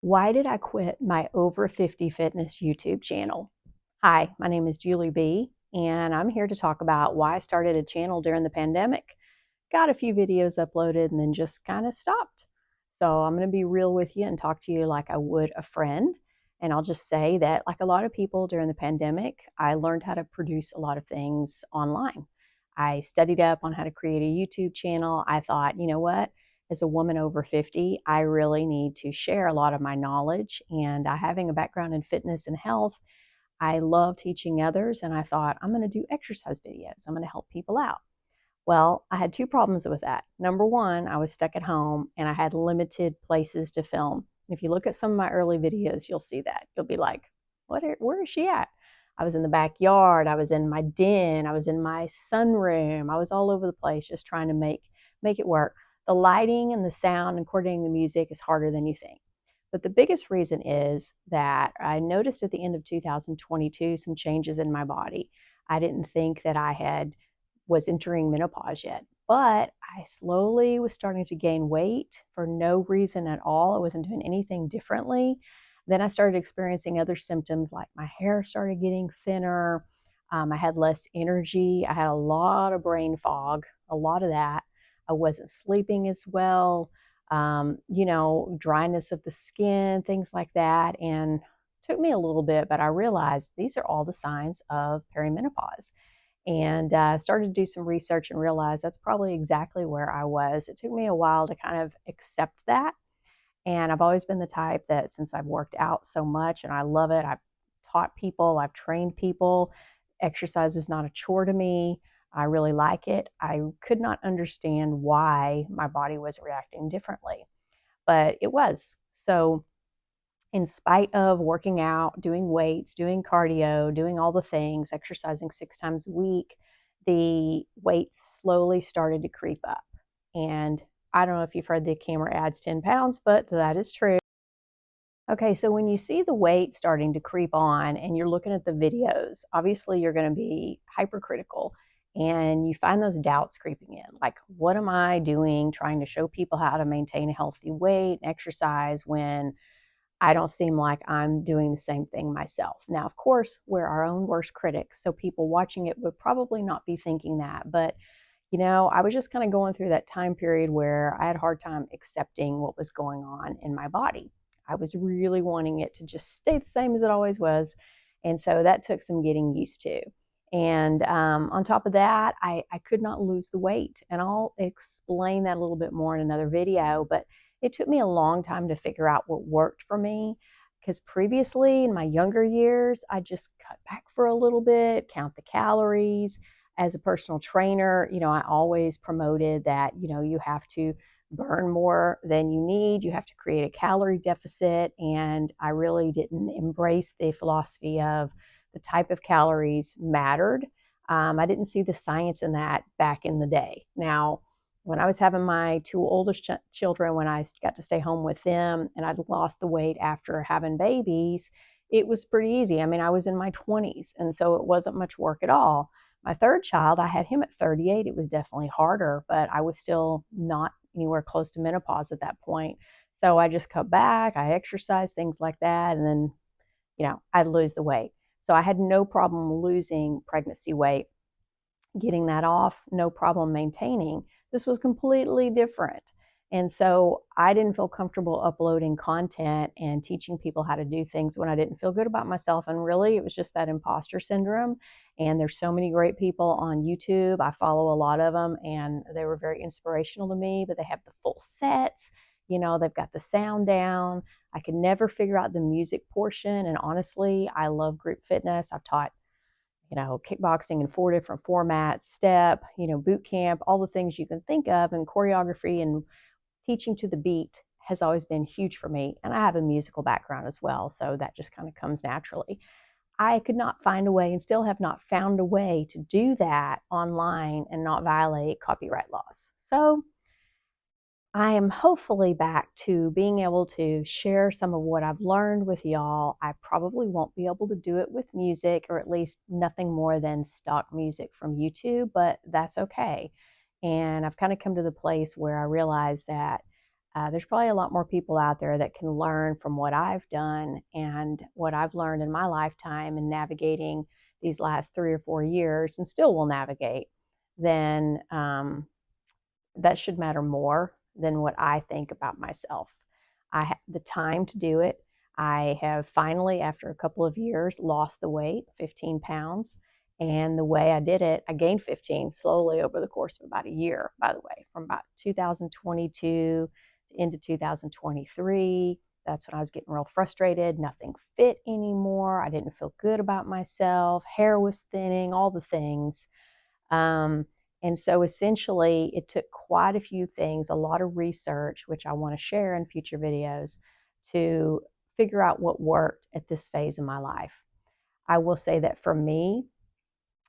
Why did I quit my over 50 fitness YouTube channel? Hi, my name is Julie B, and I'm here to talk about why I started a channel during the pandemic. Got a few videos uploaded and then just kind of stopped. So I'm going to be real with you and talk to you like I would a friend. And I'll just say that, like a lot of people during the pandemic, I learned how to produce a lot of things online. I studied up on how to create a YouTube channel. I thought, you know what? As a woman over 50, I really need to share a lot of my knowledge. And having a background in fitness and health, I love teaching others. And I thought, I'm going to do exercise videos. I'm going to help people out. Well, I had two problems with that. Number one, I was stuck at home and I had limited places to film. If you look at some of my early videos, you'll see that. You'll be like, where is she at? I was in the backyard. I was in my den. I was in my sunroom. I was all over the place just trying to make it work. The lighting and the sound and coordinating the music is harder than you think. But the biggest reason is that I noticed at the end of 2022 some changes in my body. I didn't think that I was entering menopause yet, but I slowly was starting to gain weight for no reason at all. I wasn't doing anything differently. Then I started experiencing other symptoms like my hair started getting thinner. I had less energy. I had a lot of brain fog, a lot of that. I wasn't sleeping as well, dryness of the skin, things like that. And it took me a little bit, but I realized these are all the signs of perimenopause. And started to do some research and realized that's probably exactly where I was. It took me a while to kind of accept that. And I've always been the type that since I've worked out so much and I love it, I've taught people, I've trained people. Exercise is not a chore to me. I really like it. I could not understand why my body was reacting differently, but it was. So, in spite of working out, doing weights, doing cardio, doing all the things, exercising 6 times a week, the weight slowly started to creep up. And I don't know if you've heard the camera adds 10 pounds, but that is true. Okay, so when you see the weight starting to creep on and you're looking at the videos, obviously you're going to be hypercritical and you find those doubts creeping in. Like, what am I doing trying to show people how to maintain a healthy weight and exercise when I don't seem like I'm doing the same thing myself? Now, of course, we're our own worst critics, so people watching it would probably not be thinking that. But, I was just kind of going through that time period where I had a hard time accepting what was going on in my body. I was really wanting it to just stay the same as it always was. And so that took some getting used to. And on top of that, I could not lose the weight. And I'll explain that a little bit more in another video. But it took me a long time to figure out what worked for me because previously in my younger years, I just cut back for a little bit, count the calories. As a personal trainer, I always promoted that, you have to burn more than you need. You have to create a calorie deficit. And I really didn't embrace the philosophy of the type of calories mattered. I didn't see the science in that back in the day. Now, when I was having my two oldest children, when I got to stay home with them and I'd lost the weight after having babies, it was pretty easy. I mean, I was in my 20s, and so it wasn't much work at all. My third child, I had him at 38. It was definitely harder, but I was still not anywhere close to menopause at that point. So I just cut back, I exercised, things like that, and then, I'd lose the weight. So I had no problem losing pregnancy weight, getting that off, no problem maintaining. This was completely different. And so I didn't feel comfortable uploading content and teaching people how to do things when I didn't feel good about myself. And really, it was just that imposter syndrome. And there's so many great people on YouTube. I follow a lot of them, and they were very inspirational to me, but they have the full sets. They've got the sound down. I could never figure out the music portion. And honestly, I love group fitness. I've taught kickboxing in 4 different formats, step, boot camp, all the things you can think of, and choreography and teaching to the beat has always been huge for me. And I have a musical background as well, so that just kind of comes naturally. I could not find a way and still have not found a way to do that online and not violate copyright laws. So I am hopefully back to being able to share some of what I've learned with y'all. I probably won't be able to do it with music, or at least nothing more than stock music from YouTube, but that's okay. And I've kind of come to the place where I realize that there's probably a lot more people out there that can learn from what I've done and what I've learned in my lifetime in navigating these last 3 or 4 years and still will navigate, then that should matter more than what I think about myself. I have the time to do it. I have finally, after a couple of years, lost the weight, 15 pounds. And the way I did it, I gained 15 slowly over the course of about a year, by the way, from about 2022 to into 2023. That's when I was getting real frustrated. Nothing fit anymore. I didn't feel good about myself. Hair was thinning, all the things. Um, and so essentially, it took quite a few things, a lot of research, which I want to share in future videos, to figure out what worked at this phase of my life. I will say that for me,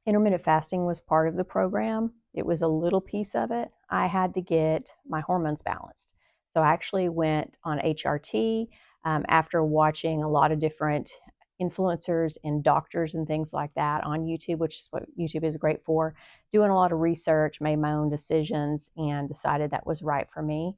intermittent fasting was part of the program. It was a little piece of it. I had to get my hormones balanced. So I actually went on HRT after watching a lot of different influencers and doctors and things like that on YouTube, which is what YouTube is great for. Doing a lot of research, made my own decisions, and decided that was right for me.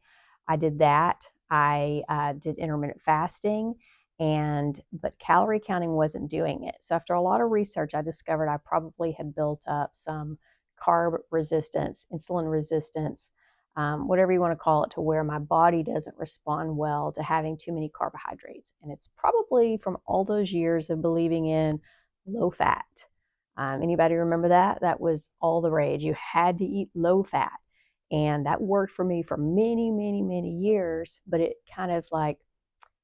I did that. I did intermittent fasting, but calorie counting wasn't doing it. So after a lot of research, I discovered I probably had built up some carb resistance, insulin resistance, whatever you want to call it, to where my body doesn't respond well to having too many carbohydrates. And it's probably from all those years of believing in low fat. Anybody remember that? That was all the rage. You had to eat low fat. And that worked for me for many, many, many years, but it kind of like,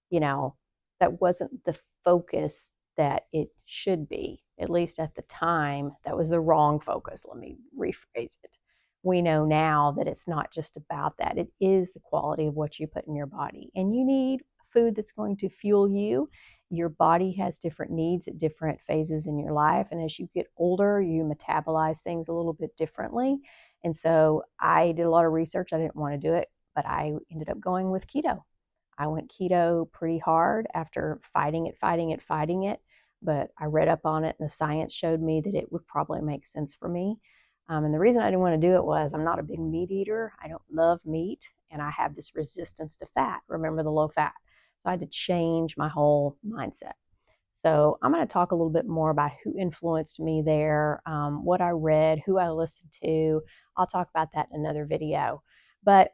you know, that wasn't the focus that it should be. At least at the time, that was the wrong focus. Let me rephrase it. We know now that it's not just about that. It is the quality of what you put in your body. And you need food that's going to fuel you. Your body has different needs at different phases in your life. And as you get older, you metabolize things a little bit differently. And so I did a lot of research. I didn't want to do it, but I ended up going with keto. I went keto pretty hard after fighting it. But I read up on it, and the science showed me that it would probably make sense for me. And the reason I didn't want to do it was I'm not a big meat eater. I don't love meat, and I have this resistance to fat. Remember the low fat. So I had to change my whole mindset. So I'm going to talk a little bit more about who influenced me there, what I read, who I listened to. I'll talk about that in another video. But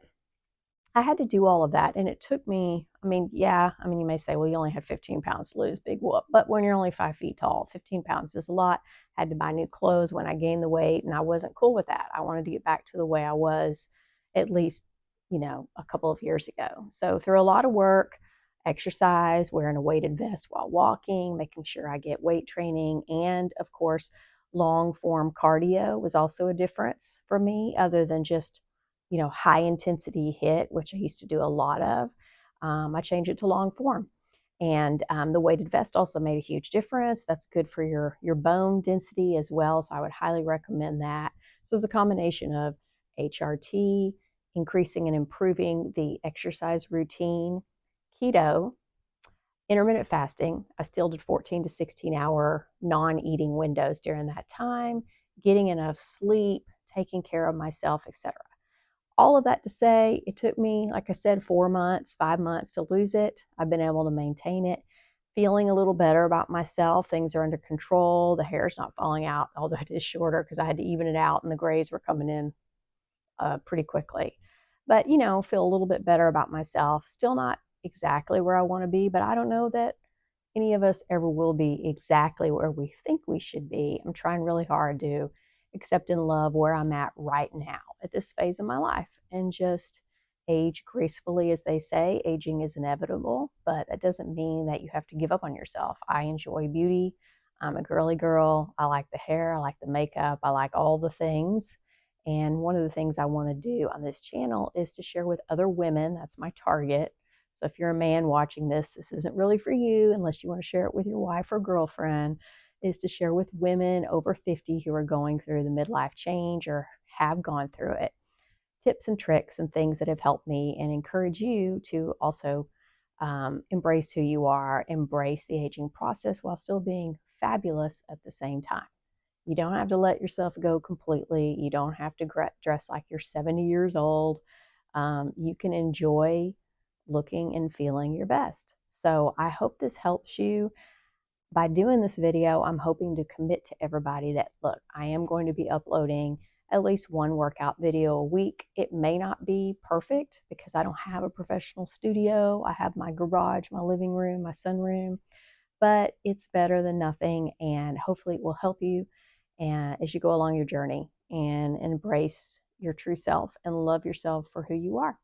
I had to do all of that, and it took me, you may say, well, you only had 15 pounds to lose, big whoop. But when you're only 5 feet tall, 15 pounds is a lot. Had to buy new clothes when I gained the weight, and I wasn't cool with that. I wanted to get back to the way I was at least, a couple of years ago. So through a lot of work, exercise, wearing a weighted vest while walking, making sure I get weight training, and of course, long form cardio was also a difference for me, other than just high intensity hit, which I used to do a lot of. I changed it to long form. And the weighted vest also made a huge difference. That's good for your bone density as well. So I would highly recommend that. So it's a combination of HRT, increasing and improving the exercise routine, keto, intermittent fasting. I still did 14 to 16 hour non-eating windows during that time, getting enough sleep, taking care of myself, etc. All of that to say, it took me, like I said, 4 months, 5 months to lose it. I've been able to maintain it, feeling a little better about myself. Things are under control. The hair's not falling out, although it is shorter because I had to even it out and the grays were coming in pretty quickly. But, feel a little bit better about myself. Still not exactly where I want to be, but I don't know that any of us ever will be exactly where we think we should be. I'm trying really hard to accept and love where I'm at right now at this phase of my life and just age gracefully, as they say. Aging is inevitable, but that doesn't mean that you have to give up on yourself. I enjoy beauty. I'm a girly girl. I like the hair. I like the makeup. I like all the things. And one of the things I want to do on this channel is to share with other women. That's my target. So if you're a man watching this, this isn't really for you unless you want to share it with your wife or girlfriend, is to share with women over 50 who are going through the midlife change or have gone through it. Tips and tricks and things that have helped me, and encourage you to also embrace who you are, embrace the aging process while still being fabulous at the same time. You don't have to let yourself go completely. You don't have to dress like you're 70 years old. You can enjoy looking and feeling your best. So I hope this helps you. By doing this video, I'm hoping to commit to everybody that, look, I am going to be uploading at least one workout video a week. It may not be perfect because I don't have a professional studio. I have my garage, my living room, my sunroom, but it's better than nothing, and hopefully it will help you and as you go along your journey and embrace your true self and love yourself for who you are.